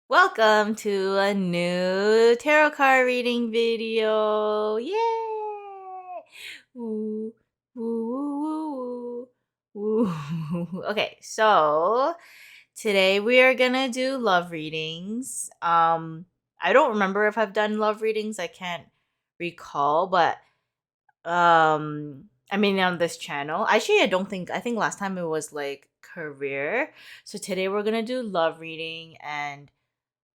Welcome to a new tarot card reading video. Yay! Woo, woo, woo, woo, woo. Okay, so today we are gonna do love readings. I don't remember if I've done love readings. I can't recall, but I mean on this channel. Actually, I think last time it was like career. So today we're gonna do love reading, and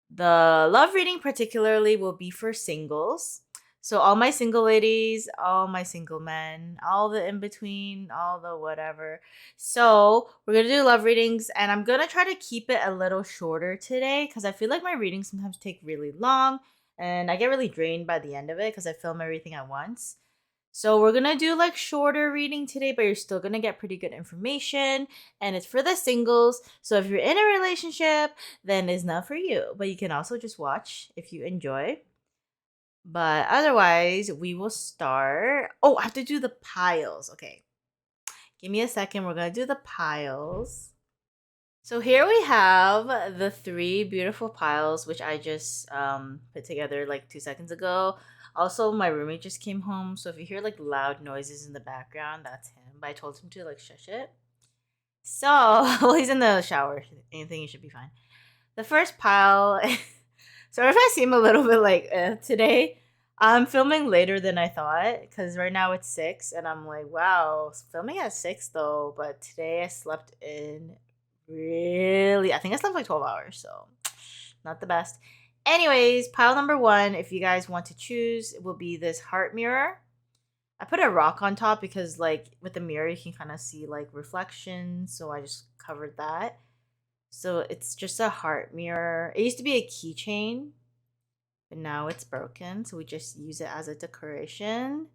the love reading particularly will be for singles. So all my single ladies, all my single men, all the in between, all the whatever. So we're gonna do love readings, and I'm gonna try to keep it a little shorter today because I feel like my readings sometimes take really long, and I get really drained by the end of it because I film everything at once. So we're gonna do like shorter reading today, but you're still gonna get pretty good information, and it's for the singles. So if you're in a relationship, then it's not for you. But you can also just watch if you enjoy. But otherwise, we will start. Oh, I have to do the piles. Okay, give me a second. We're gonna do the piles. So here we have the three beautiful piles, which I just put together like 2 seconds ago. Also, my roommate just came home, so if you hear like loud noises in the background, that's him. But I told him to like shush it. So, well, he's in the shower. Anything, he should be fine. The first pile. Sorry if I seem a little bit like today. I'm filming later than I thought because right now it's 6, and I'm like, wow, filming at 6 though. But today I slept in really, I think I slept like 12 hours, so not the best. Anyways, pile number 1, if you guys want to choose, it will be this heart mirror. I put a rock on top because like with the mirror you can kind of see like reflections, so I just covered that. So it's just a heart mirror. It used to be a keychain, but now it's broken, so we just use it as a decoration.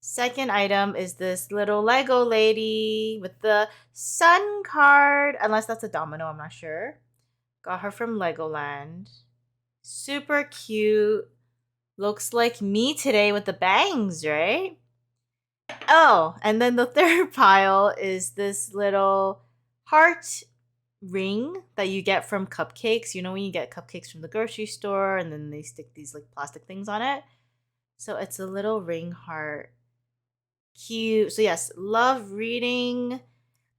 Second item is this little Lego lady with the sun card, unless that's a domino, I'm not sure. Got her from Legoland. Super cute. Looks like me today with the bangs, right? Oh, and then the third pile is this little heart ring that you get from cupcakes. You know when you get cupcakes from the grocery store and then they stick these like plastic things on it? So it's a little ring heart. Cute. So yes, love reading.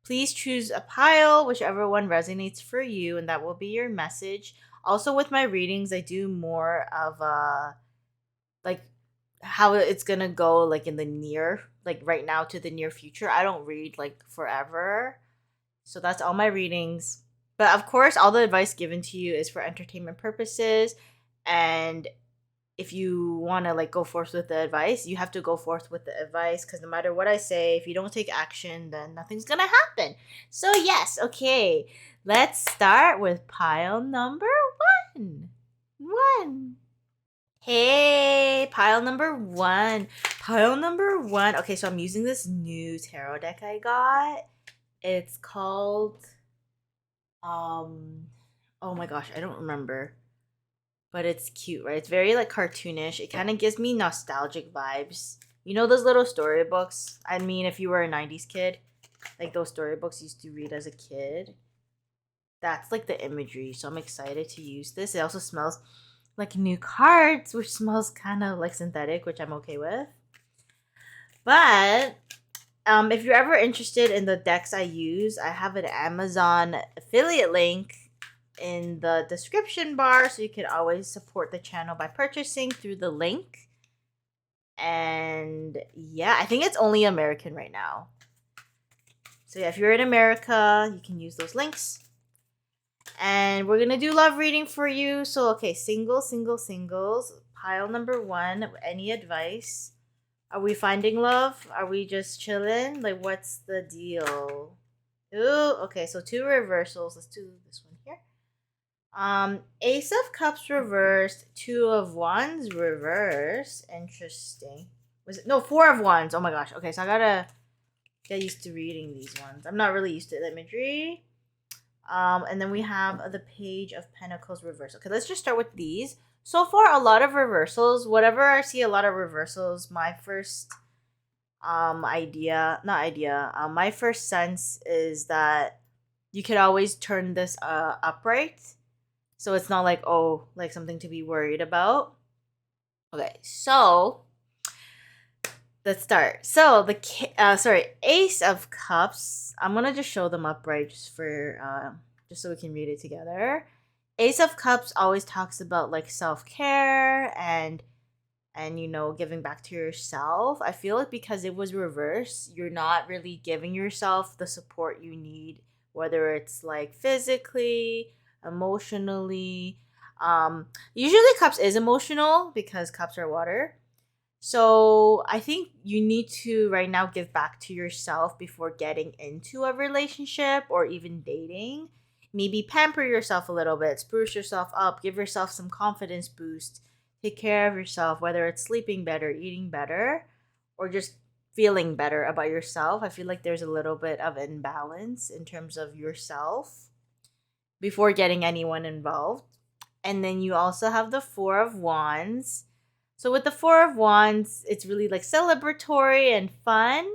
Please choose a pile, whichever one resonates for you, and that will be your message. Also, with my readings, I do more of like how it's gonna go like in the near, like right now to the near future. I don't read like forever. So that's all my readings. But of course, all the advice given to you is for entertainment purposes. And if you want to like go forth with the advice, you have to go forth with the advice because no matter what I say, if you don't take action, then nothing's gonna happen. So yes, okay, let's start with pile number 1. One. Hey, pile number 1. Pile number 1. Okay, so I'm using this new tarot deck I got. It's called um oh my gosh, I don't remember. But it's cute, right? It's very like cartoonish. It kind of gives me nostalgic vibes. You know those little storybooks? I mean, if you were a 90s kid, like those storybooks you used to read as a kid. That's like the imagery. So I'm excited to use this. It also smells like new cards, which smells kind of like synthetic, which I'm okay with. But if you're ever interested in the decks I use, I have an Amazon affiliate link in the description bar, so you can always support the channel by purchasing through the link. And yeah, I think it's only American right now. So yeah, if you're in America, you can use those links. And we're gonna do love reading for you. So okay, singles. Pile number 1. Any advice? Are we finding love? Are we just chilling? Like, what's the deal? Ooh, okay, so 2 reversals. Let's do this one here. Ace of Cups reversed, 2 of Wands reversed. Interesting. Was it no 4 of Wands? Oh my gosh. Okay, so I gotta get used to reading these ones. I'm not really used to the imagery. And then we have the Page of Pentacles reversed. Okay, let's just start with these. So far, a lot of reversals. Whatever I see a lot of reversals, my first my first sense is that you could always turn this upright. So it's not like, oh, like something to be worried about. Okay, so let's start. So Ace of Cups. I'm gonna just show them up right just so we can read it together. Ace of Cups always talks about like self-care and giving back to yourself. I feel like because it was reversed, you're not really giving yourself the support you need, whether it's like physically, emotionally. Usually cups is emotional because cups are water. So I think you need to right now give back to yourself before getting into a relationship or even dating. Maybe pamper yourself a little bit, spruce yourself up, give yourself some confidence boost, take care of yourself, whether it's sleeping better, eating better, or just feeling better about yourself. I feel like there's a little bit of imbalance in terms of yourself before getting anyone involved. And then you also have the Four of Wands. So with the Four of Wands, it's really like celebratory and fun.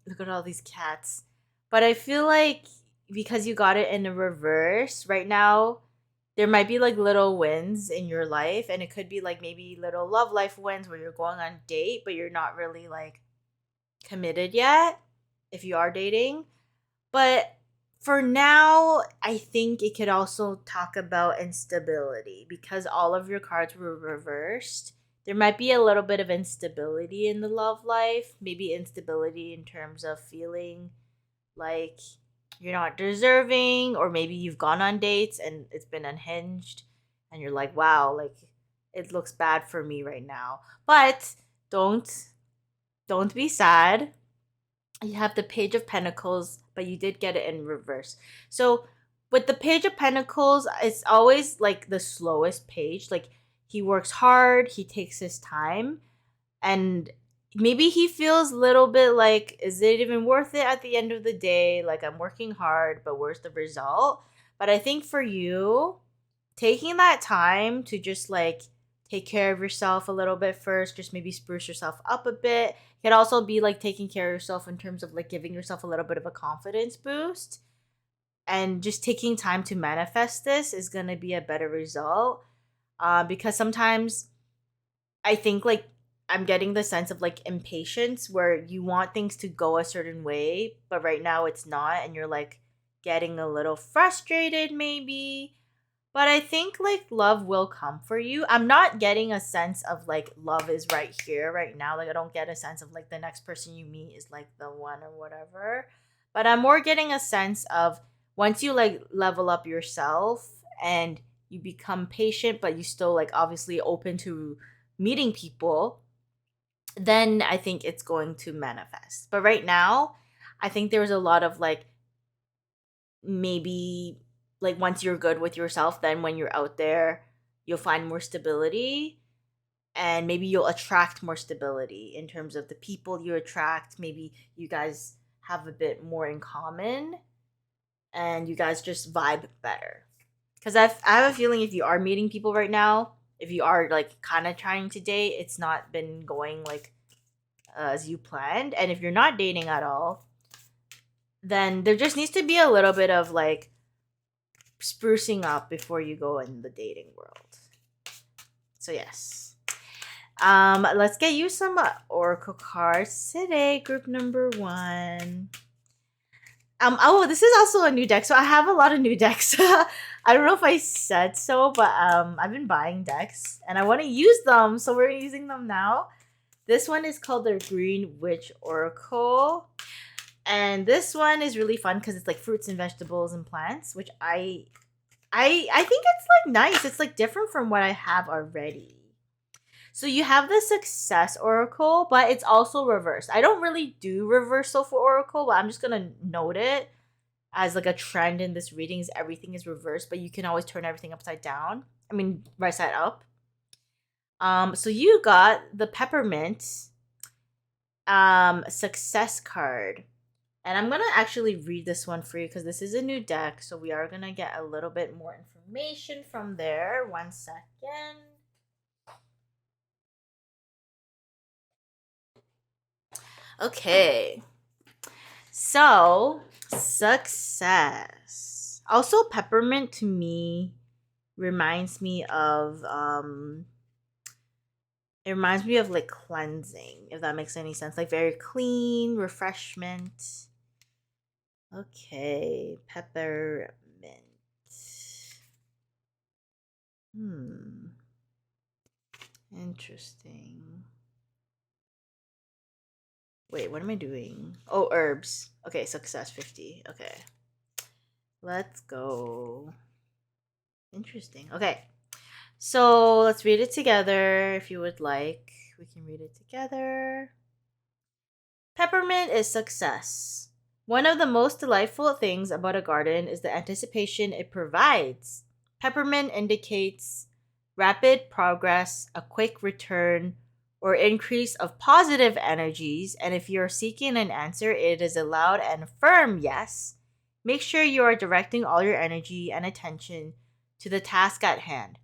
Look at all these cats. But I feel like because you got it in a reverse right now, there might be like little wins in your life, and it could be like maybe little love life wins where you're going on a date, but you're not really like committed yet if you are dating. But for now, I think it could also talk about instability because all of your cards were reversed. There might be a little bit of instability in the love life, maybe instability in terms of feeling like you're not deserving, or maybe you've gone on dates and it's been unhinged and you're like, wow, like it looks bad for me right now. But don't be sad. You have the Page of Pentacles, but you did get it in reverse. So with the Page of Pentacles, it's always like the slowest page. Like he works hard, he takes his time, and maybe he feels a little bit like, is it even worth it at the end of the day? Like I'm working hard, but where's the result? But I think for you, taking that time to just like take care of yourself a little bit first, just maybe spruce yourself up a bit. It could also be like taking care of yourself in terms of like giving yourself a little bit of a confidence boost. And just taking time to manifest this is going to be a better result. Because sometimes I think like I'm getting the sense of like impatience where you want things to go a certain way, but right now it's not. And you're like getting a little frustrated, maybe. But I think like love will come for you. I'm not getting a sense of like love is right here, right now. Like I don't get a sense of like the next person you meet is like the one or whatever. But I'm more getting a sense of once you like level up yourself and you become patient, but you still like obviously open to meeting people, then I think it's going to manifest. But right now, I think there's a lot of like maybe like once you're good with yourself, then when you're out there, you'll find more stability and maybe you'll attract more stability in terms of the people you attract. Maybe you guys have a bit more in common and you guys just vibe better. Because I have a feeling if you are meeting people right now, if you are like kind of trying to date, it's not been going like as you planned. And if you're not dating at all, then there just needs to be a little bit of like sprucing up before you go in the dating world. So yes. Let's get you some oracle cards today, group number 1. Oh, this is also a new deck. So I have a lot of new decks. I don't know if I said so, but I've been buying decks and I want to use them, so we're using them now. This one is called the Green Witch Oracle. And this one is really fun because it's like fruits and vegetables and plants, which I think it's like nice. It's like different from what I have already. So you have the Success Oracle, but it's also reversed. I don't really do reversal for Oracle, but I'm just gonna note it as like a trend in this reading is everything is reversed, but you can always turn everything upside down. I mean right side up. So you got the Peppermint Success card. And I'm going to actually read this one for you because this is a new deck. So we are going to get a little bit more information from there. 1 second. Okay. So, success. Also, peppermint to me reminds me of it reminds me of like cleansing, if that makes any sense. Like very clean, refreshment. Okay, peppermint. Hmm. Interesting. Wait, what am I doing? Oh, herbs. Okay, success 50. Okay. Let's go. Interesting. Okay. So let's read it together if you would like. We can read it together. Peppermint is success. One of the most delightful things about a garden is the anticipation it provides. Peppermint indicates rapid progress, a quick return, or increase of positive energies, and if you're seeking an answer, it is a loud and firm yes. Make sure you are directing all your energy and attention to the task at hand.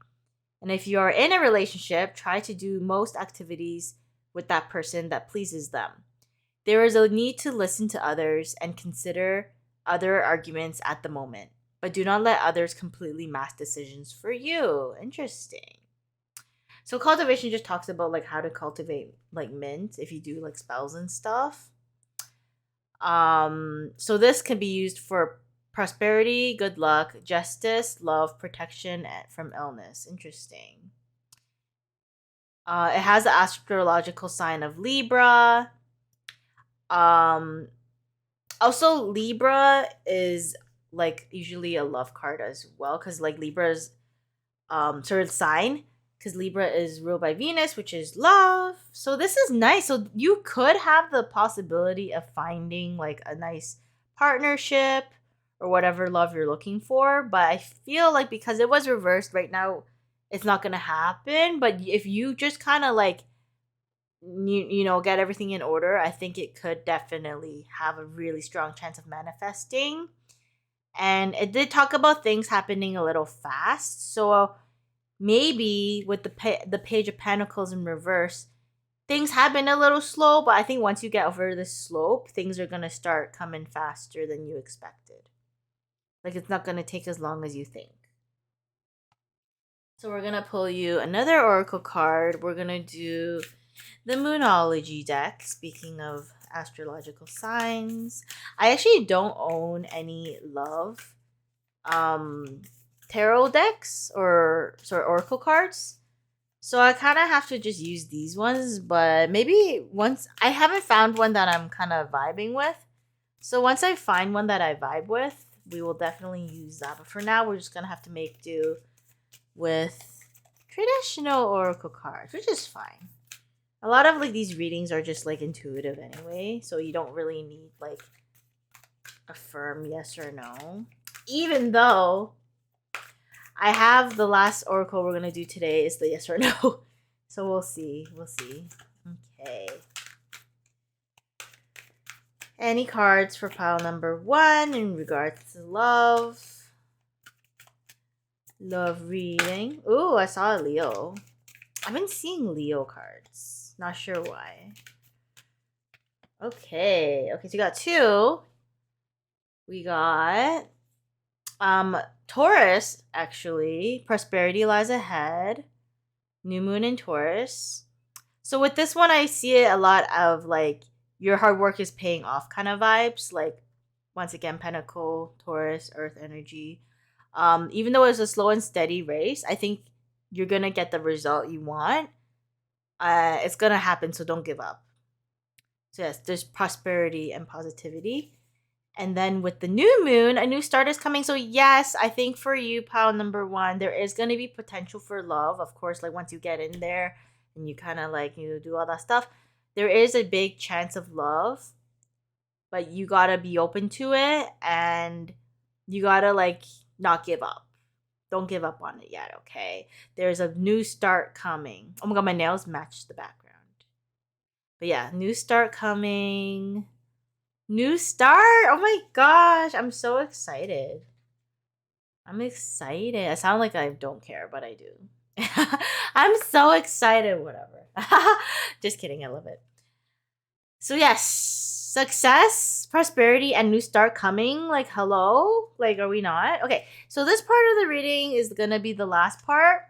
And if you are in a relationship, try to do most activities with that person that pleases them. There is a need to listen to others and consider other arguments at the moment, but do not let others completely mask decisions for you. Interesting. So cultivation just talks about like how to cultivate like mint if you do like spells and stuff. So this can be used for prosperity, good luck, justice, love, protection from illness. Interesting. It has the astrological sign of Libra. Um, Also, Libra is like usually a love card as well, because like Libra's sort of sign, because Libra is ruled by Venus, which is love. So this is nice. So you could have the possibility of finding like a nice partnership or whatever love you're looking for. But I feel like because it was reversed right now, it's not gonna happen. But if you just kind of like get everything in order, I think it could definitely have a really strong chance of manifesting. And it did talk about things happening a little fast, so maybe with the page of pentacles in reverse, things have been a little slow, but I think once you get over this slope, things are going to start coming faster than you expected. Like it's not going to take as long as you think. So we're going to pull you another oracle card. We're going to do the Moonology deck. Speaking of astrological signs, I actually don't own any love tarot decks or oracle cards, so I kind of have to just use these ones. But maybe once I haven't found one that I'm kind of vibing with, so once I find one that I vibe with, we will definitely use that. But for now, we're just gonna have to make do with traditional oracle cards, which is fine. A lot of like these readings are just like intuitive anyway, so you don't really need like a firm yes or no. Even though I have the last oracle we're gonna do today is the yes or no. So we'll see. We'll see. Okay. Any cards for pile number 1 in regards to love? Love reading. Ooh, I saw a Leo. I've been seeing Leo cards. Not sure why. Okay. Okay, so we got 2. We got Taurus, actually. Prosperity lies ahead. New moon in Taurus. So with this one, I see it a lot of like your hard work is paying off kind of vibes. Like once again, Pentacle, Taurus, Earth energy. Even though it's a slow and steady race, I think you're gonna get the result you want. It's gonna happen, so don't give up. So yes, there's prosperity and positivity. And then with the new moon, a new start is coming. So yes, I think for you, pile number 1, there is going to be potential for love. Of course, like once you get in there and you kind of like, do all that stuff, there is a big chance of love. But you got to be open to it and you got to like not give up. Don't give up on it yet, okay? There's a new start coming. Oh my god, my nails match the background. But yeah, new start coming. New start? Oh my gosh, I'm so excited. I'm excited. I sound like I don't care, but I do. I'm so excited, whatever. Just kidding, I love it. So yes, Success, prosperity, and new start coming. Like, hello? Like, are we not? Okay, so this part of the reading is gonna be the last part.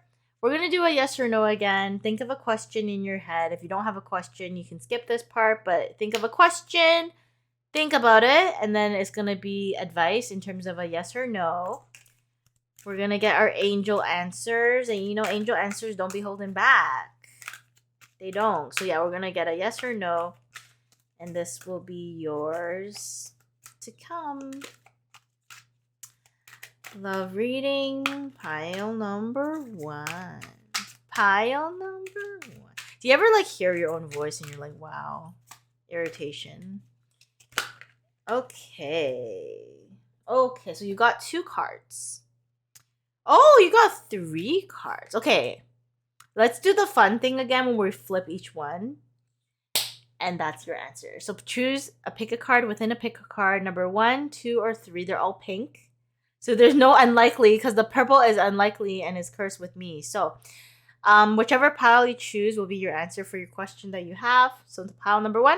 We're gonna do a yes or no again. Think of a question in your head. If you don't have a question, you can skip this part, but think of a question, think about it, and then it's gonna be advice in terms of a yes or no. We're gonna get our angel answers, and you know, angel answers don't be holding back. They don't. So yeah, we're gonna get a yes or no. And this will be yours to come. Love reading, pile number 1. Pile number 1. Do you ever like hear your own voice and you're like, wow, irritation? Okay. Okay, so you got 2 cards. Oh, you got 3 cards. Okay. Let's do the fun thing again when we flip each one. And that's your answer. So choose pick a card within a pick a card. Number 1, 2, or 3. They're all pink. So there's no unlikely because the purple is unlikely and is cursed with me. So whichever pile you choose will be your answer for your question that you have. So the pile number 1.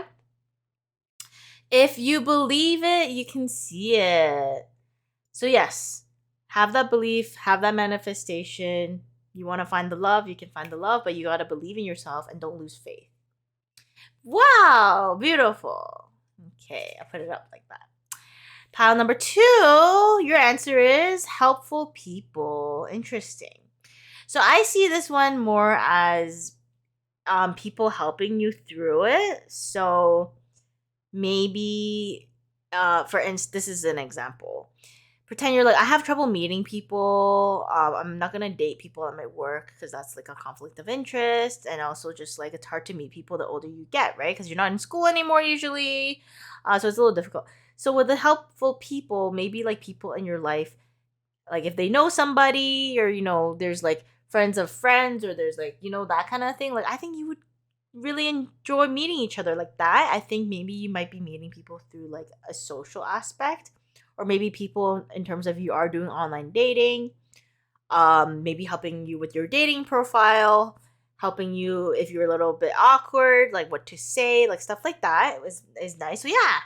If you believe it, you can see it. So yes, have that belief, have that manifestation. You want to find the love, you can find the love, but you got to believe in yourself and don't lose faith. Wow, beautiful. Okay, I'll put it up like that. Pile number 2, your answer is helpful people. Interesting. So I see this one more as people helping you through it. So maybe, for instance, this is an example. Pretend you're like, I have trouble meeting people. I'm not gonna date people at my work because that's like a conflict of interest, and also just like it's hard to meet people the older you get, right? Because you're not in school anymore usually, so it's a little difficult. So with the helpful people, maybe like people in your life, like if they know somebody, or you know, there's like friends of friends, or there's like, you know, that kind of thing. Like I think you would really enjoy meeting each other like that. I think maybe you might be meeting people through like a social aspect. Or maybe people in terms of you are doing online dating, maybe helping you with your dating profile, helping you if you're a little bit awkward, like what to say, like stuff like that is nice. So yeah,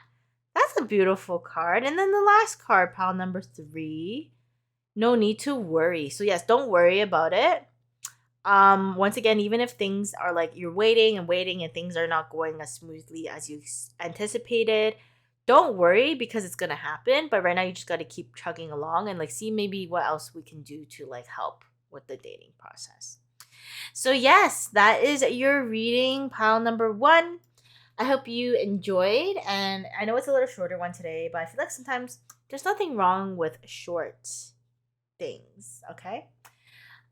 that's a beautiful card. And then the last card, pile number 3, no need to worry. So yes, don't worry about it. Once again, even if things are like you're waiting and waiting and things are not going as smoothly as you anticipated, don't worry because it's gonna happen. But right now you just gotta keep chugging along and like see maybe what else we can do to like help with the dating process. So yes, that is your reading, pile number 1. I hope you enjoyed, and I know it's a little shorter one today, but I feel like sometimes there's nothing wrong with short things. Okay.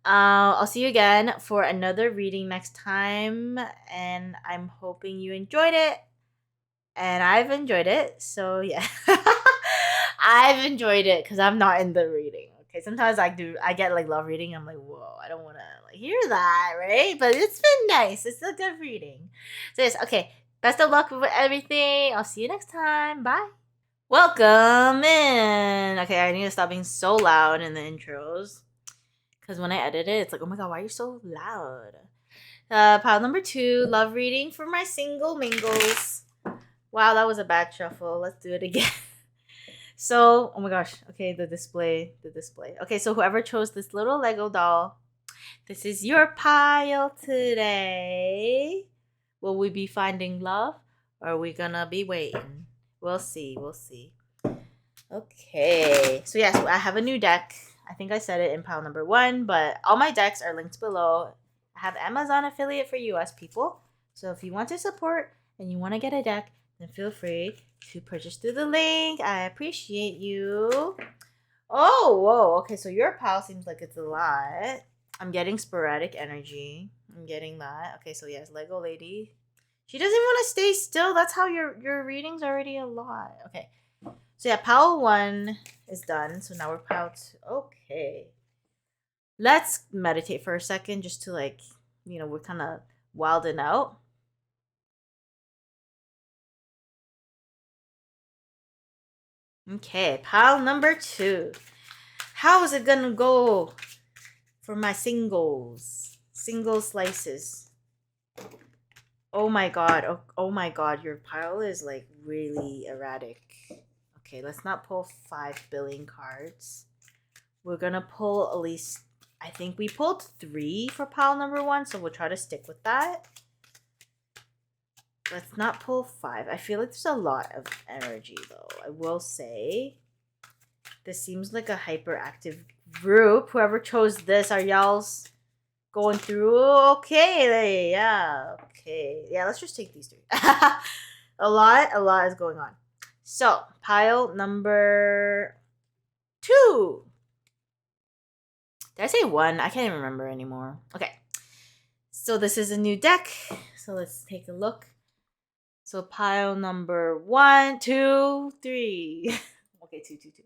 I'll see you again for another reading next time, and I'm hoping you enjoyed it. And I've enjoyed it. So yeah. I've enjoyed it because I'm not in the reading. Okay. Sometimes I get like love reading. I'm like, whoa, I don't want to like hear that, right? But it's been nice. It's a good reading. So yes, okay. Best of luck with everything. I'll see you next time. Bye. Welcome in. Okay, I need to stop being so loud in the intros. Because when I edit it, it's like, oh my god, why are you so loud? Pile number 2, love reading for my single mingles. Wow, that was a bad shuffle. Let's do it again. So, oh my gosh. Okay, the display. Okay, so whoever chose this little Lego doll, this is your pile today. Will we be finding love? Or are we gonna be waiting? We'll see. Okay. So yes, I have a new deck. I think I said it in pile number 1, but all my decks are linked below. I have Amazon affiliate for US people. So if you want to support and you want to get a deck, then feel free to purchase through the link. I appreciate you. Oh, whoa. Okay, so your pile seems like it's a lot. I'm getting sporadic energy. I'm getting that. Okay, so yes, Lego lady. She doesn't want to stay still. That's how your reading's already a lot. Okay. So yeah, pile 1 is done. So now we're pile 2. Okay. Let's meditate for a second just to like, you know, we're kind of wilding out. Okay, pile number 2. How is it gonna go for my singles? Single slices. Oh my god. Oh my god. Your pile is like really erratic. Okay, let's not pull 5 billion cards. We're gonna pull at least. I think we pulled 3 for pile number 1, so we'll try to stick with that. Let's not pull 5. I feel like there's a lot of energy though. I will say. This seems like a hyperactive group. Whoever chose this, are y'all's going through? Okay, yeah, okay. Yeah, let's just take these 3. a lot is going on. So, pile number 2. Did I say 1? I can't even remember anymore. Okay. So this is a new deck. So let's take a look. So pile number 1, 2, 3. Okay, 2, 2, 2.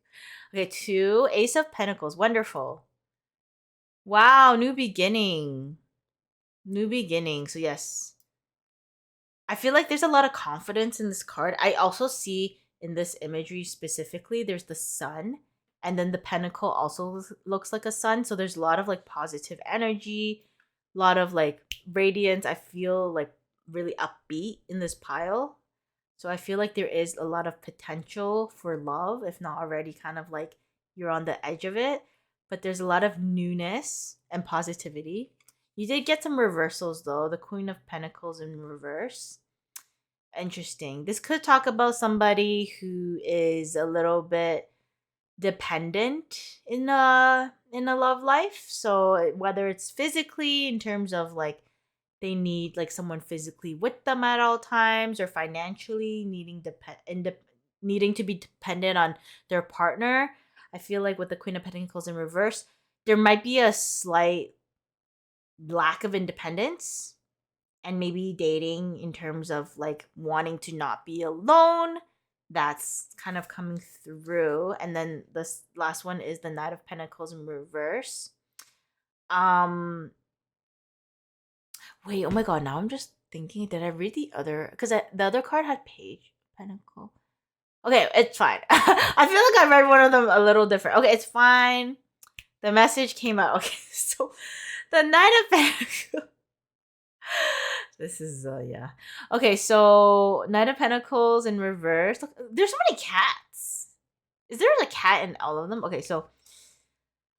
Okay, 2. Ace of Pentacles. Wonderful. Wow, new beginning. New beginning. So yes. I feel like there's a lot of confidence in this card. I also see in this imagery specifically, there's the sun. And then the pentacle also looks like a sun. So there's a lot of like positive energy. A lot of like radiance. I feel like really upbeat in this pile. So I feel like there is a lot of potential for love, if not already kind of like you're on the edge of it. But there's a lot of newness and positivity. You did get some reversals though. The Queen of Pentacles in reverse. Interesting. This could talk about somebody who is a little bit dependent in a love life. So whether it's physically in terms of like they need like someone physically with them at all times, or financially needing to be dependent on their partner. I feel like with the Queen of Pentacles in reverse, there might be a slight lack of independence and maybe dating in terms of like wanting to not be alone. That's kind of coming through. And then this last one is the Knight of Pentacles in reverse. Wait, oh my god, now I'm just thinking, did I read the other? Because the other card had Page Pentacle. Okay, it's fine. I feel like I read one of them a little different. Okay, it's fine. The message came out. Okay, so the Knight of Pentacles. This is yeah. Okay, so Knight of Pentacles in reverse. Look, there's so many cats. Is there a cat in all of them? Okay, so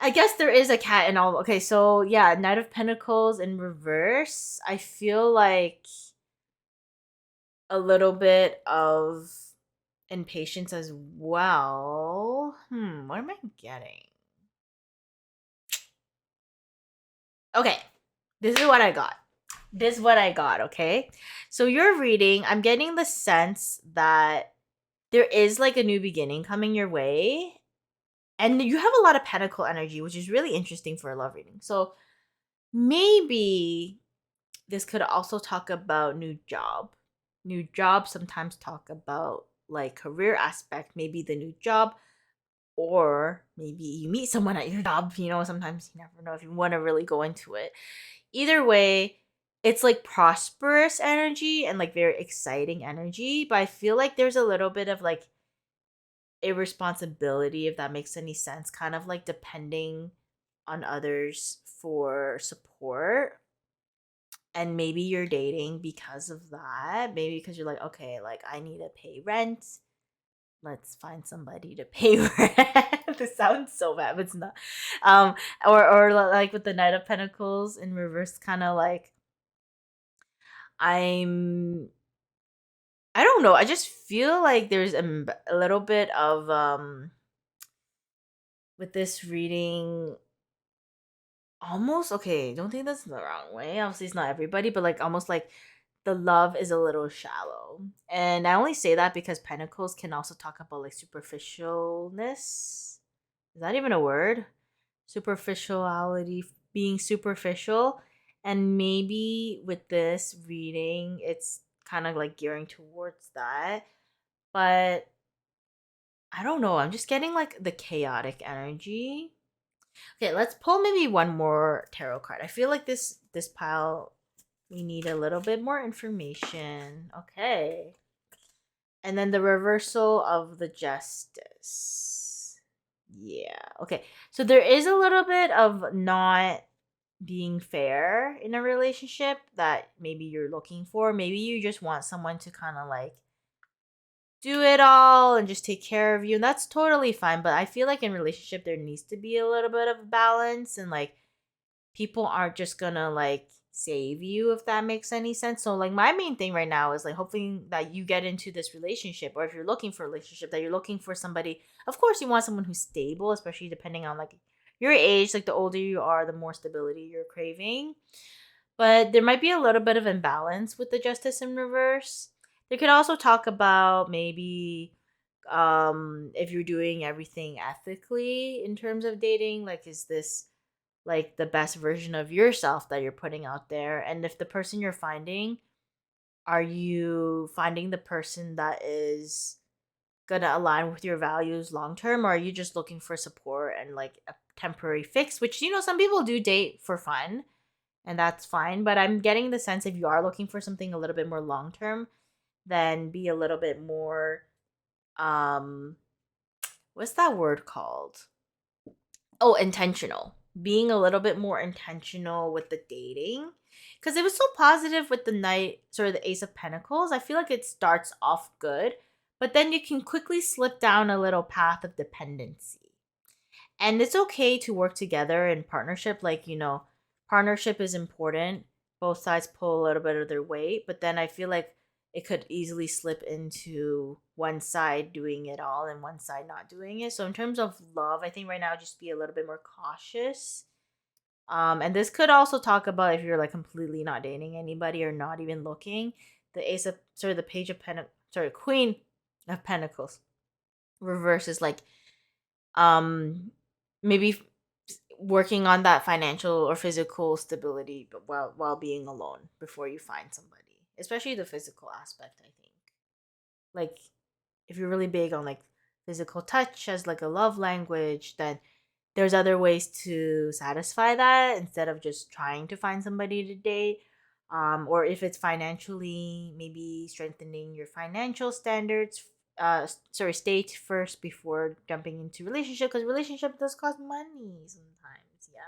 I guess there is a cat in all. Okay, so yeah, Knight of Pentacles in reverse. I feel like a little bit of impatience as well. What am I getting? Okay, this is what I got. This is what I got, okay? So you're reading, I'm getting the sense that there is like a new beginning coming your way. And you have a lot of pentacle energy, which is really interesting for a love reading. So maybe this could also talk about new job. New job sometimes talk about like career aspect, maybe the new job, or maybe you meet someone at your job, sometimes you never know if you want to really go into it. Either way, it's like prosperous energy and like very exciting energy, but I feel like there's a little bit of like irresponsibility, if that makes any sense, kind of like depending on others for support. And maybe you're dating because of that. Maybe because you're like, okay, like I need to pay rent. Let's find somebody to pay rent. This sounds so bad, but it's not. Or like with the Knight of Pentacles in reverse, kind of like I don't know. I just feel like there's a little bit of with this reading, almost okay. Don't think that's the wrong way. Obviously, it's not everybody, but like almost like the love is a little shallow. And I only say that because Pentacles can also talk about like superficialness. Is that even a word? Superficiality, being superficial. And maybe with this reading, it's kind of like gearing towards that. But I don't know. I'm just getting like the chaotic energy. Okay, let's pull maybe one more tarot card. I feel like this pile, we need a little bit more information. Okay. And then the reversal of the Justice. Yeah. Okay. So there is a little bit of not being fair in a relationship that maybe you're looking for. Maybe you just want someone to kind of like do it all and just take care of you, and that's totally fine. But I feel like in relationship there needs to be a little bit of balance, and like people aren't just gonna like save you, if that makes any sense. So like my main thing right now is like hoping that you get into this relationship, or if you're looking for a relationship, that you're looking for somebody. Of course you want someone who's stable, especially depending on like your age. Like the older you are, the more stability you're craving. But there might be a little bit of imbalance with the justice in reverse. They could also talk about maybe if you're doing everything ethically in terms of dating. Like, is this like the best version of yourself that you're putting out there? And if the person you're finding, are you finding the person that is gonna align with your values long term, or are you just looking for support and like a temporary fix? Which, you know, some people do date for fun, and that's fine. But I'm getting the sense if you are looking for something a little bit more long term, then be a little bit more um what's that word called? Oh, intentional. Being a little bit more intentional with the dating. Because it was so positive with the knight, sorry, the ace of pentacles. I feel like it starts off good, but then you can quickly slip down a little path of dependency. And it's okay to work together in partnership. Like, you know, partnership is important. Both sides pull a little bit of their weight, but then I feel like it could easily slip into one side doing it all and one side not doing it. So in terms of love, I think right now just be a little bit more cautious. And this could also talk about if you're like completely not dating anybody or not even looking. The ace of, sorry, the page of pentacles, sorry, queen of pentacles reverse is like um maybe working on that financial or physical stability, but while being alone before you find somebody, especially the physical aspect. I think like if you're really big on like physical touch as like a love language, then there's other ways to satisfy that instead of just trying to find somebody to date. Or if it's financially, maybe strengthening your financial standards. Sorry, state first before jumping into relationship, because relationship does cost money sometimes. Yeah,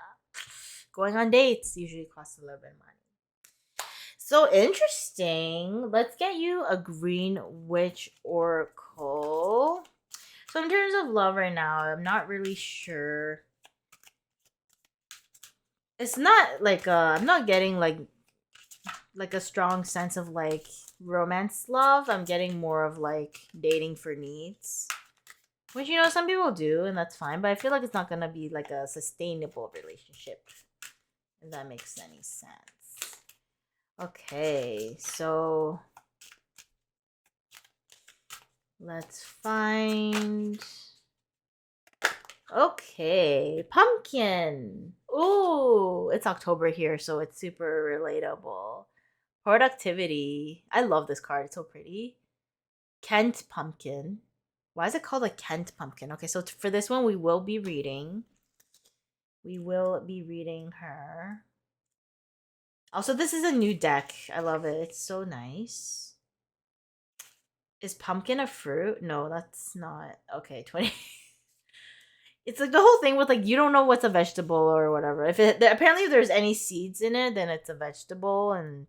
going on dates usually costs a little bit of money. So interesting. Let's get you a green witch oracle. So in terms of love right now, I'm not really sure. It's not like I'm not getting like a strong sense of like romance love. I'm getting more of like dating for needs. Which, you know, some people do, and that's fine, but I feel like it's not gonna be like a sustainable relationship, if that makes any sense. Okay, so let's find. Okay, pumpkin. Ooh, it's October here, so it's super relatable. Productivity. I love this card. It's so pretty. Kent pumpkin. Why is it called a Kent pumpkin? Okay, so for this one, we will be reading. We will be reading her. Also, this is a new deck. I love it. It's so nice. Is pumpkin a fruit? No, that's not. Okay, 20. It's like the whole thing with like you don't know what's a vegetable or whatever. If it apparently if there's any seeds in it, then it's a vegetable. And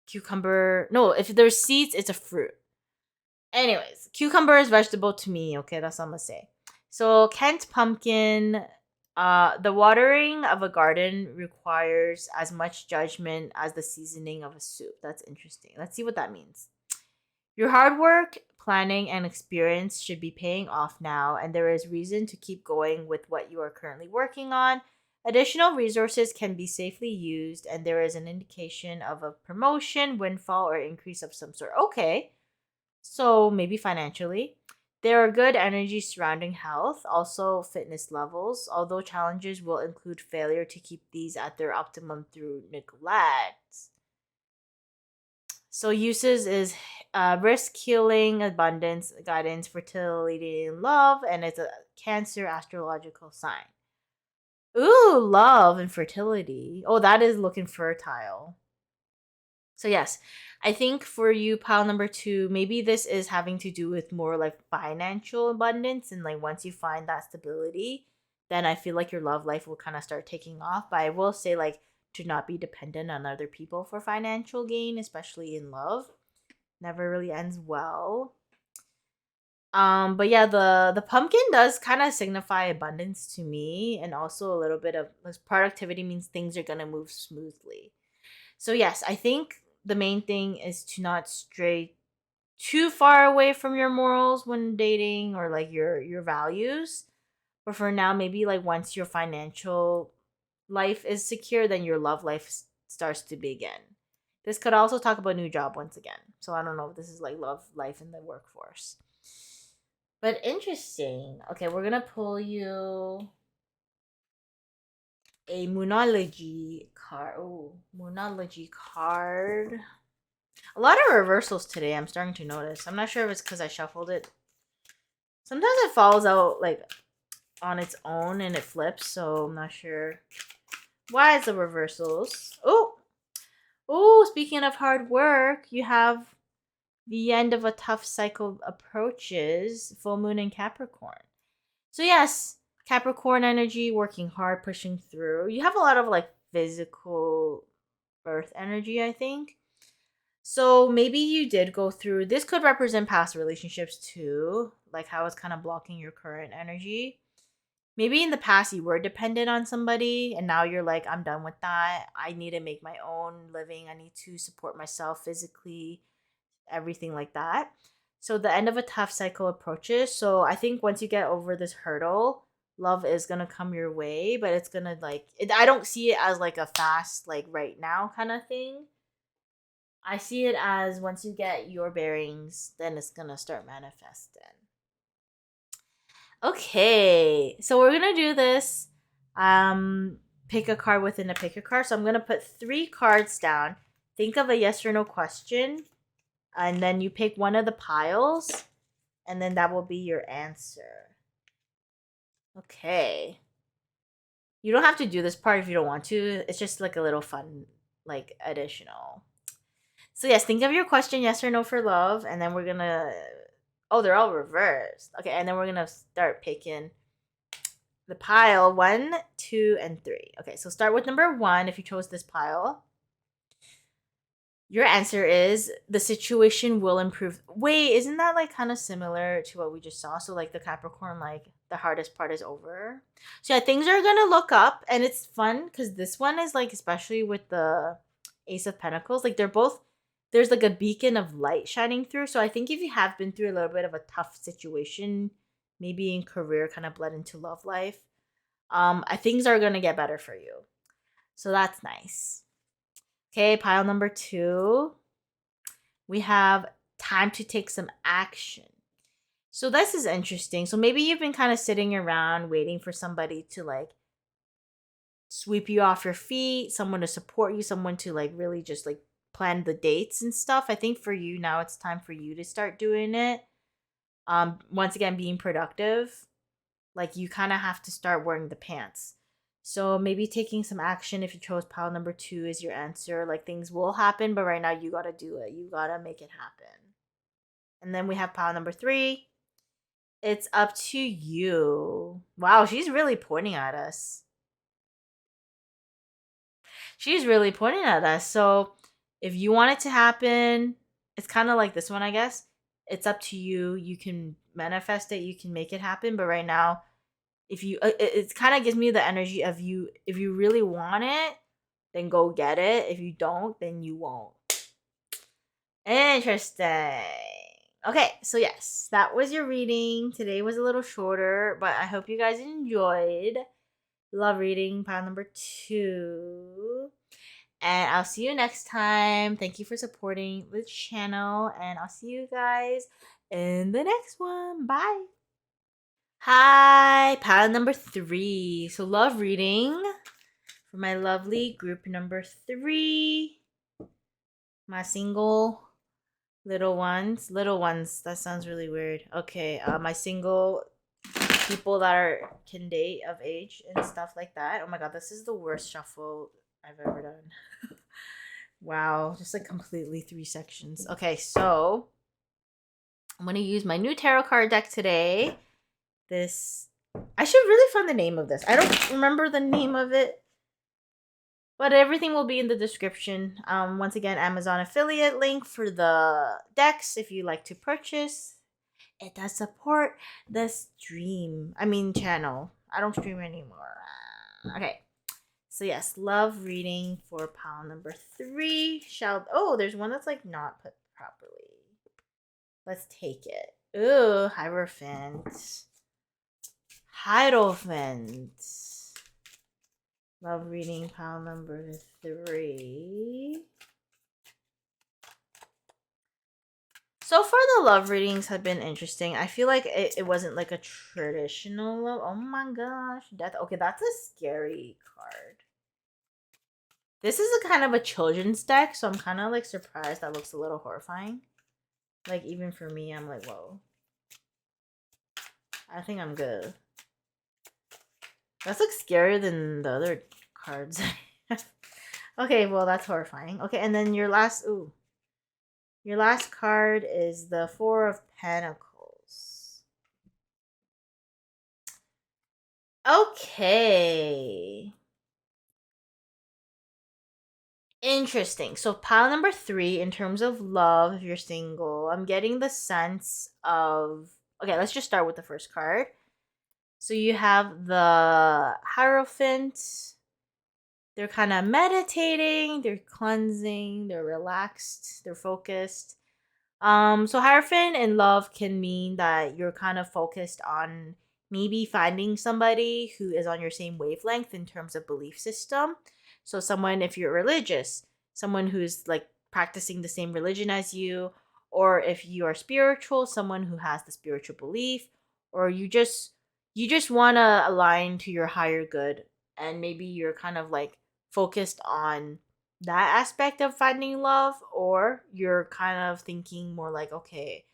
cucumber. No, if there's seeds, it's a fruit. Anyways, cucumber is vegetable to me. Okay, that's all I'm gonna say. So Kent pumpkin. The watering of a garden requires as much judgment as the seasoning of a soup. That's interesting. Let's see what that means. Your hard work, planning, and experience should be paying off now, and there is reason to keep going with what you are currently working on. Additional resources can be safely used, and there is an indication of a promotion, windfall, or increase of some sort. Okay, so maybe financially. There are good energies surrounding health, also fitness levels, although challenges will include failure to keep these at their optimum through neglect. So uses is risk, healing, abundance, guidance, fertility, and love, and it's a Cancer astrological sign. Ooh, love and fertility. Oh, that is looking fertile. So yes, I think for you, pile number two, maybe this is having to do with more like financial abundance, and like once you find that stability, then I feel like your love life will kind of start taking off. But I will say, like, to not be dependent on other people for financial gain, especially in love. Never really ends well. But yeah, the pumpkin does kind of signify abundance to me, and also a little bit of productivity means things are gonna move smoothly. So yes, I think the main thing is to not stray too far away from your morals when dating, or like your values. But for now, maybe like once your financial life is secure, then your love life starts to begin. This could also talk about new job once again. So I don't know if this is like love life in the workforce. But interesting. Okay, we're gonna pull you a Moonology card. Oh, Moonology card. A lot of reversals today, I'm starting to notice. I'm not sure if it's because I shuffled it. Sometimes it falls out like on its own and it flips, so I'm not sure why it's the reversals. Oh, speaking of hard work, you have the end of a tough cycle approaches, full moon in Capricorn. So yes, Capricorn energy, working hard, pushing through. You have a lot of like physical earth energy, I think. So maybe you did go through, this could represent past relationships too, like how it's kind of blocking your current energy. Maybe in the past you were dependent on somebody and now you're like, I'm done with that. I need to make my own living. I need to support myself physically, everything like that. So the end of a tough cycle approaches. So I think once you get over this hurdle, love is gonna come your way, but it's gonna like I don't see it as like a fast, like right now kind of thing. I see it as once you get your bearings, then it's gonna start manifesting. Okay, so we're gonna do this. Pick a card within a pick a card. So I'm gonna put 3 cards down. Think of a yes or no question, and then you pick one of the piles, and then that will be your answer. Okay. You don't have to do this part if you don't want to. It's just like a little fun, like additional. So yes, think of your question, yes or no for love, and then we're gonna. Oh, they're all reversed. Okay, and then we're gonna start picking the pile 1, 2, and 3. Okay, so start with number 1 if you chose this pile. Your answer is the situation will improve. Wait, isn't that like kind of similar to what we just saw? So like the Capricorn, like the hardest part is over. So yeah, things are gonna look up, and it's fun because this one is like, especially with the Ace of Pentacles, like they're both, there's like a beacon of light shining through. So I think if you have been through a little bit of a tough situation, maybe in career, kind of bled into love life, things are gonna get better for you. So that's nice. Okay, pile number 2. We have time to take some action. So this is interesting. So maybe you've been kind of sitting around waiting for somebody to like sweep you off your feet, someone to support you, someone to like really just like plan the dates and stuff. I think for you now it's time for you to start doing it. Once again, being productive. Like you kind of have to start wearing the pants. So maybe taking some action if you chose pile number 2 is your answer. Like things will happen, but right now you gotta do it. You gotta make it happen. And then we have pile number 3. It's up to you. Wow, she's really pointing at us. She's really pointing at us. So if you want it to happen, it's kind of like this one, I guess. It's up to you. You can manifest it. You can make it happen. But right now, if you it kind of gives me the energy of you, if you really want it, then go get it. If you don't, then you won't. Interesting. Okay, so yes, that was your reading. Today was a little shorter, but I hope you guys enjoyed. Love reading pile number 2. And I'll see you next time. Thank you for supporting the channel, and I'll see you guys in the next one. Bye. Hi, pile number 3. So love reading for my lovely group number 3. My single little ones. Little ones, that sounds really weird. Okay, my single people that can date of age and stuff like that. Oh my god, this is the worst shuffle I've ever done. Wow, just like completely 3 sections. Okay, so I'm going to use my new tarot card deck today. This I should really find the name of this. I don't remember the name of it. But everything will be in the description. Once again, Amazon affiliate link for the decks if you like to purchase. It does support the channel. I don't stream anymore. Okay. So yes, love reading for pile number 3. There's one that's like not put properly. Let's take it. Ooh, Hierophant. Love reading pile number 3. So far, the love readings have been interesting. I feel like it wasn't like a traditional love. Oh my gosh. Death. Okay, that's a scary card. This is a kind of a children's deck, so I'm kind of like surprised that looks a little horrifying. Like, even for me, I'm like, whoa. I think I'm good. That's like scarier than the other cards. Okay, well, that's horrifying. Okay, and then your last card is the 4 of Pentacles. Okay. Interesting. So pile number 3, in terms of love, if you're single, I'm getting the sense of... Okay, let's just start with the first card. So you have the Hierophant. They're kind of meditating, they're cleansing, they're relaxed, they're focused. So Hierophant in love can mean that you're kind of focused on maybe finding somebody who is on your same wavelength in terms of belief system. So someone, if you're religious, someone who's like practicing the same religion as you, or if you are spiritual, someone who has the spiritual belief, or you just want to align to your higher good, and maybe you're kind of like focused on that aspect of finding love, or you're kind of thinking more like, okay,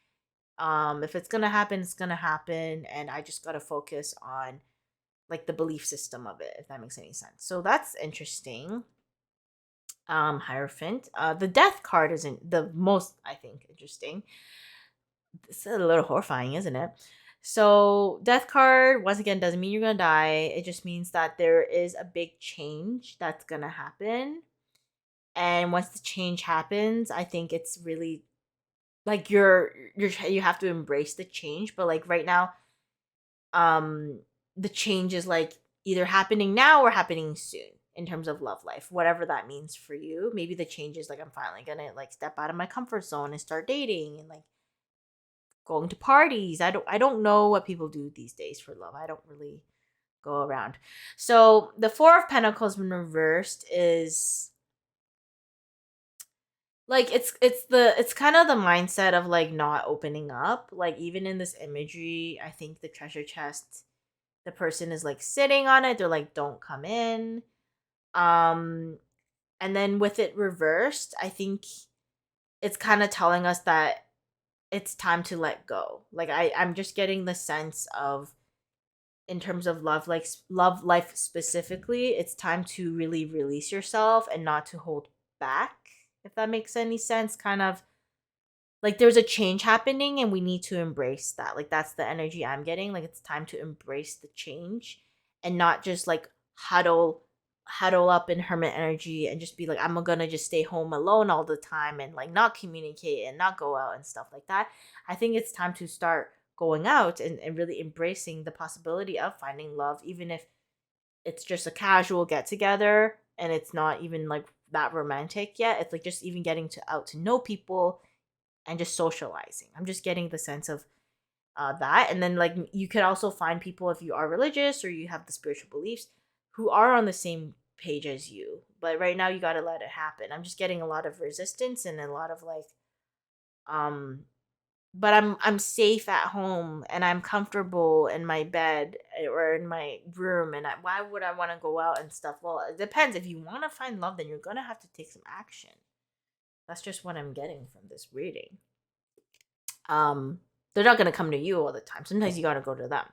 if it's gonna happen, it's gonna happen, and I just gotta focus on like the belief system of it, if that makes any sense. So that's interesting. Hierophant. The death card isn't the most, I think, interesting. It's a little horrifying, isn't it? So death card, once again, doesn't mean you're gonna die. It just means that there is a big change that's gonna happen. And once the change happens, I think it's really like you have to embrace the change. But like right now, the change is like either happening now or happening soon in terms of love life, whatever that means for you. Maybe the change is like I'm finally gonna like step out of my comfort zone and start dating and like going to parties. I don't know what people do these days for love. I don't really go around. So the 4 of Pentacles in reversed is like it's kind of the mindset of like not opening up. Like even in this imagery, I think the treasure chest, the person is like sitting on it. They're like, don't come in. And then with it reversed, I think it's kind of telling us that it's time to let go. Like I'm just getting the sense of, in terms of love, like love life specifically, it's time to really release yourself and not to hold back, if that makes any sense. Kind of like there's a change happening and we need to embrace that. Like that's the energy I'm getting. Like it's time to embrace the change and not just like huddle up in hermit energy and just be like, I'm gonna just stay home alone all the time and like not communicate and not go out and stuff like that. I think it's time to start going out and really embracing the possibility of finding love, even if it's just a casual get together and it's not even like that romantic yet. It's like just even getting out to know people and just socializing. I'm just getting the sense of that. And then like you could also find people, if you are religious or you have the spiritual beliefs, who are on the same page as you. But right now you got to let it happen. I'm just getting a lot of resistance and a lot of like but I'm safe at home and I'm comfortable in my bed or in my room, and why would I want to go out and stuff? Well, it depends. If you want to find love, then you're going to have to take some action. That's just what I'm getting from this reading. They're not gonna come to you all the time. Sometimes you gotta go to them.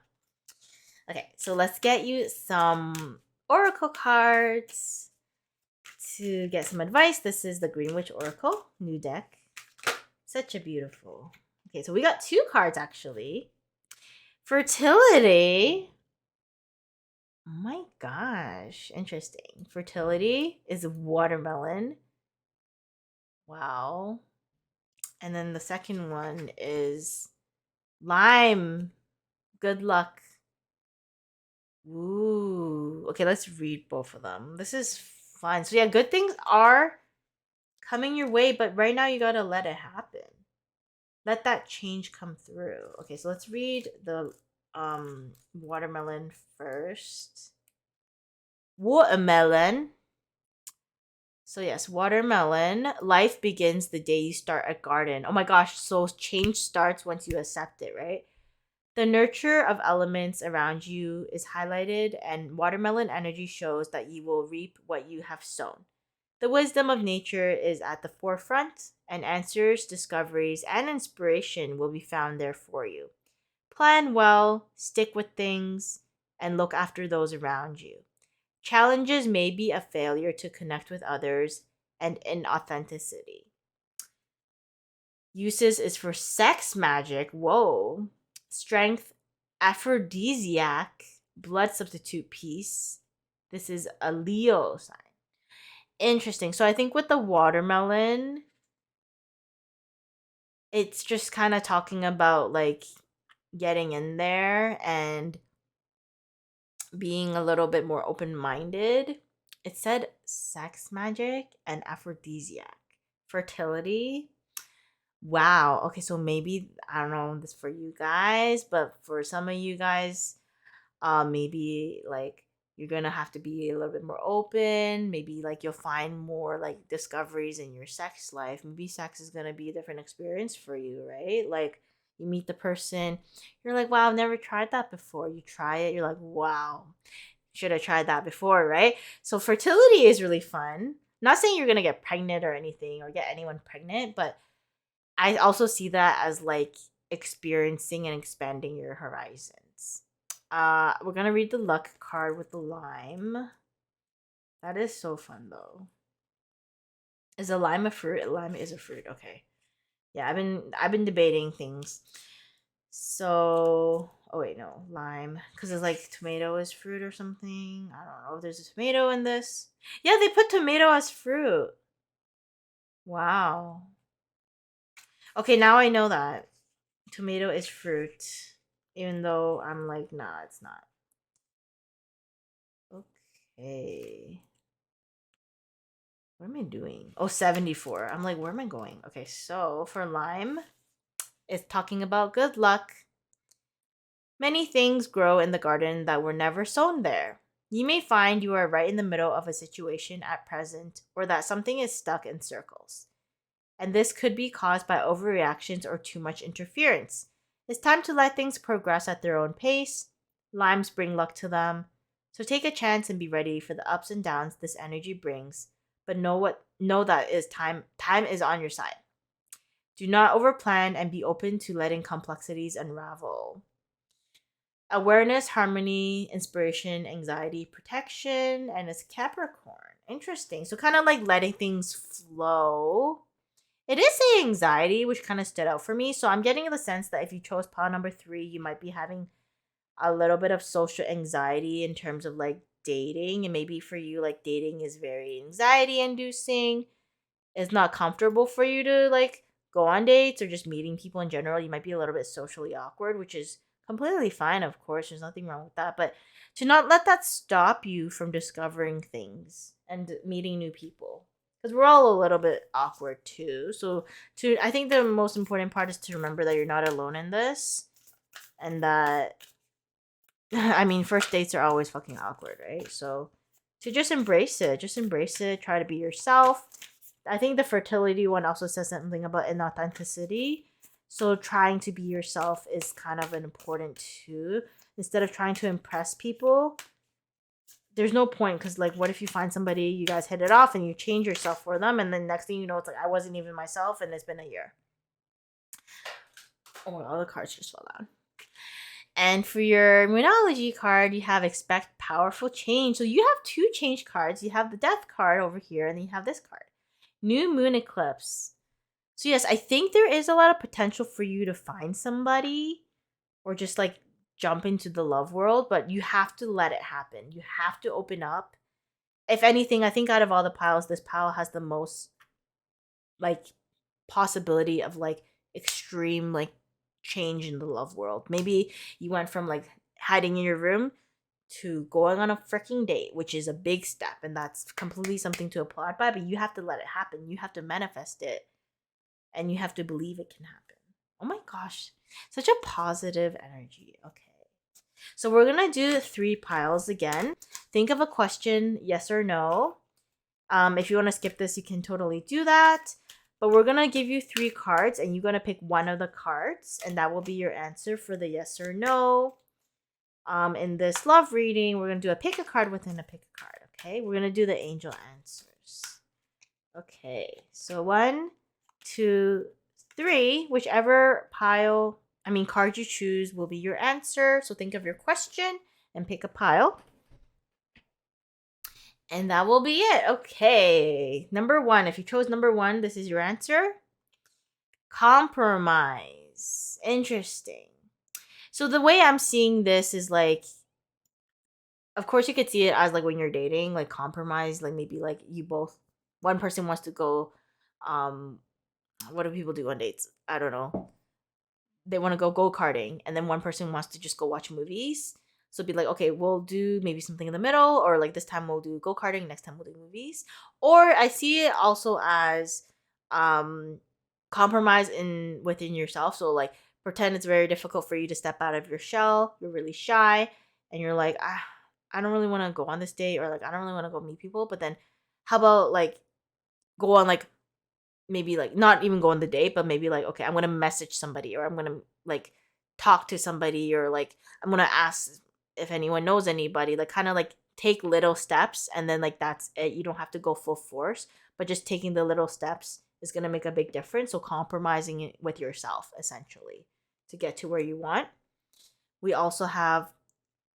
Okay, so let's get you some oracle cards to get some advice. This is the Green Witch Oracle, new deck. Such a beautiful. Okay, so we got 2 cards actually. Fertility. Oh my gosh. Interesting. Fertility is watermelon. Wow. And then the second one is lime. Good luck. Ooh. Okay, let's read both of them. This is fun. So yeah, good things are coming your way, but right now you gotta let it happen. Let that change come through. Okay, so let's read the watermelon first. Watermelon. So yes, watermelon. Life begins the day you start a garden. Oh my gosh, so change starts once you accept it, right? The nurture of elements around you is highlighted, and watermelon energy shows that you will reap what you have sown. The wisdom of nature is at the forefront, and answers, discoveries, and inspiration will be found there for you. Plan well, stick with things, and look after those around you. Challenges may be a failure to connect with others and inauthenticity. Uses is for sex magic, whoa, strength, aphrodisiac, blood substitute piece. This is a Leo sign. Interesting. So I think with the watermelon, it's just kind of talking about like getting in there and being a little bit more open minded. It said sex magic and aphrodisiac, fertility. Wow. Okay, so maybe I don't know this for you guys, but for some of you guys, maybe like you're gonna have to be a little bit more open. Maybe like you'll find more like discoveries in your sex life. Maybe sex is gonna be a different experience for you, right? Like you meet the person, you're like, wow, I've never tried that before. You try it, you're like, wow, should have tried that before, right? So fertility is really fun. Not saying you're gonna get pregnant or anything or get anyone pregnant, but I also see that as like experiencing and expanding your horizons. We're gonna read the luck card with the lime. That is so fun though. Is a lime a fruit? Lime is a fruit. Okay. Yeah, I've been debating things. So, oh wait, no, lime, because it's like tomato is fruit or something. I don't know if there's a tomato in this. Yeah, they put tomato as fruit. Wow. Okay, now I know that tomato is fruit, even though I'm like, nah, it's not. Okay. What am I doing? Oh, 74. I'm like, where am I going? Okay, so for lime, it's talking about good luck. Many things grow in the garden that were never sown there. You may find you are right in the middle of a situation at present, or that something is stuck in circles. And this could be caused by overreactions or too much interference. It's time to let things progress at their own pace. Limes bring luck to them. So take a chance and be ready for the ups and downs this energy brings, but know that is time is on your side. Do not overplan and be open to letting complexities unravel. Awareness, harmony, inspiration, anxiety, protection, and it's Capricorn. Interesting. So kind of like letting things flow. It is the anxiety, which kind of stood out for me. So I'm getting the sense that if you chose pile number 3, you might be having a little bit of social anxiety in terms of like dating. And maybe for you, like dating is very anxiety inducing. It's not comfortable for you to like go on dates or just meeting people in general. You might be a little bit socially awkward, which is completely fine, of course. There's nothing wrong with that. But to not let that stop you from discovering things and meeting new people, because we're all a little bit awkward too. So I think the most important part is to remember that you're not alone in this, and that I mean, first dates are always fucking awkward, right? So to just embrace it, try to be yourself. I think the fertility one also says something about inauthenticity. So trying to be yourself is kind of an important too. Instead of trying to impress people, there's no point, because like what if you find somebody, you guys hit it off and you change yourself for them, and then next thing you know, it's like I wasn't even myself and it's been a year. Oh my god, all the cards just fell down. And for your Moonology card, you have expect powerful change. So you have 2 change cards. You have the death card over here, and then you have this card. New moon eclipse. So yes, I think there is a lot of potential for you to find somebody, or just like jump into the love world, but you have to let it happen. You have to open up. If anything, I think out of all the piles, this pile has the most like possibility of like extreme like change in the love world. Maybe you went from like hiding in your room to going on a freaking date, which is a big step, and that's completely something to applaud by, but you have to let it happen. You have to manifest it, and you have to believe it can happen. Oh my gosh, such a positive energy. Okay. So we're going to do 3 piles again. Think of a question, yes or no. If you want to skip this, you can totally do that. But we're going to give you 3 cards, and you're going to pick one of the cards, and that will be your answer for the yes or no. In this love reading, we're going to do a pick a card within a pick a card, okay? We're going to do the angel answers. Okay, so 1, 2, 3. Whichever card you choose will be your answer. So think of your question and pick a pile. And that will be it. Okay. Number 1. If you chose number 1, this is your answer. Compromise. Interesting. So the way I'm seeing this is like, of course you could see it as like when you're dating, like compromise, like maybe like you both, one person wants to go, what do people do on dates? I don't know. They want to go karting, and then one person wants to just go watch movies. So it'd be like, okay, we'll do maybe something in the middle, or like this time we'll do go karting, next time we'll do movies. Or I see it also as compromise within yourself. So like pretend it's very difficult for you to step out of your shell. You're really shy, and you're like, I don't really want to go on this date, or like I don't really want to go meet people. But then, how about like go on like maybe like not even go on the date, but maybe like, okay, I'm gonna message somebody, or I'm gonna like talk to somebody, or like I'm gonna ask if anyone knows anybody. Like kind of like take little steps, and then like that's it. You don't have to go full force, but just taking the little steps is gonna make a big difference. So compromising it with yourself essentially to get to where you want. We also have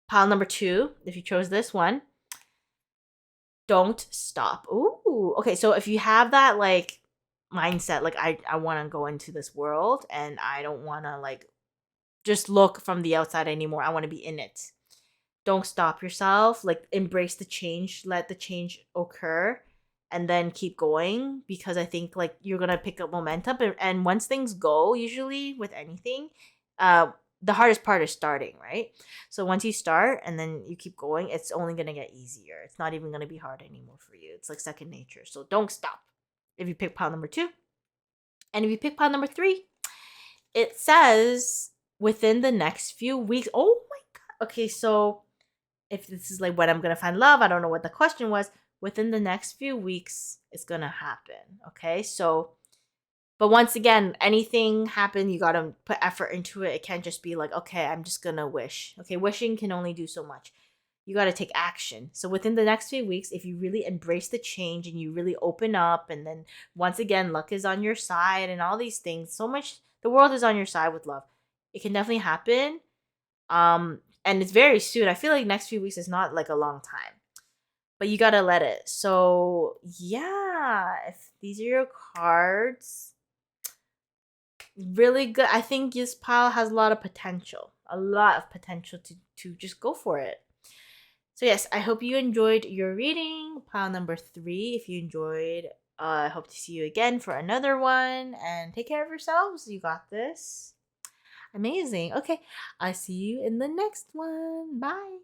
pile number 2. If you chose this one, don't stop. Ooh, okay. So if you have that like mindset, like I want to go into this world, and I don't want to like just look from the outside anymore. I want to be in it. Don't stop yourself. Like embrace the change, let the change occur, and then keep going, because I think like you're gonna pick up momentum, and once things go, usually with anything, the hardest part is starting, right? So once you start and then you keep going, it's only gonna get easier. It's not even gonna be hard anymore for you. It's like second nature. So don't stop. If you pick pile number 2, and if you pick pile number 3, it says within the next few weeks. Oh my god. Okay, so if this is like when I'm gonna find love, I don't know what the question was. Within the next few weeks, it's gonna happen. Okay, so but once again, anything happen, you gotta put effort into it. It can't just be like, okay, I'm just gonna wish. Okay, wishing can only do so much. You gotta take action. So within the next few weeks, if you really embrace the change and you really open up, and then once again, luck is on your side and all these things, so much, the world is on your side with love. It can definitely happen. And it's very soon. I feel like next few weeks is not like a long time, but you gotta let it. So yeah, if these are your cards, really good. I think this pile has a lot of potential, to just go for it. So yes, I hope you enjoyed your reading, pile number 3. If you enjoyed, I hope to see you again for another one, and take care of yourselves. You got this. Amazing. Okay, I'll see you in the next one. Bye.